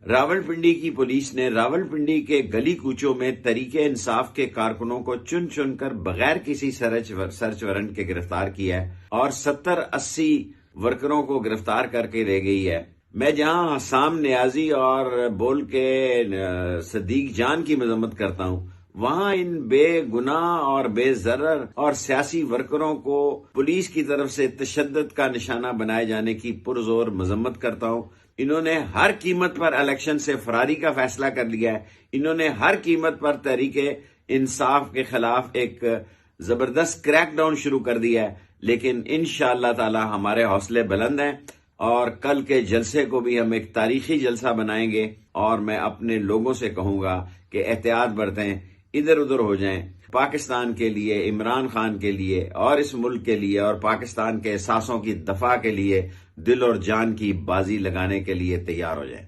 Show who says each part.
Speaker 1: रावलपिंडी की पुलिस ने रावलपिंडी के गली कूचों में तरीके इंसाफ के कारकुनों को चुन चुनकर बगैर किसी सर्च वारंट के गिरफ्तार किया है और 70-80 वर्करों को गिरफ्तार करके ले गई है। मैं जहां हसाम नियाजी और बोल के सदीक जान की मजम्मत करता हूं, वहां इन बेगुनाह और बेजरर और सियासी वर्करों को पुलिस की तरफ से तशद्दुद का निशाना बनाए जाने की पुरजोर मजम्मत करता हूं। इन्होंने हर कीमत पर इलेक्शन से फरारी का फैसला कर लिया है। इन्होंने हर कीमत पर तहरीके इंसाफ के खिलाफ एक जबरदस्त क्रैकडाउन शुरू कर दिया है। लेकिन इंशाअल्लाह ताला हमारे हौसले बुलंद हैं और कल के जलसे को भी हम एक तारीखी जलसा बनाएंगे। और मैं अपने लोगों से कहूंगा कि एहतियात बरतें, इधर उधर हो जाएं। पाकिस्तान के लिए, इमरान खान के लिए और इस मुल्क के लिए और पाकिस्तान के एहसासों की दफा के लिए दिल और जान की बाजी लगाने के लिए तैयार हो जाएं।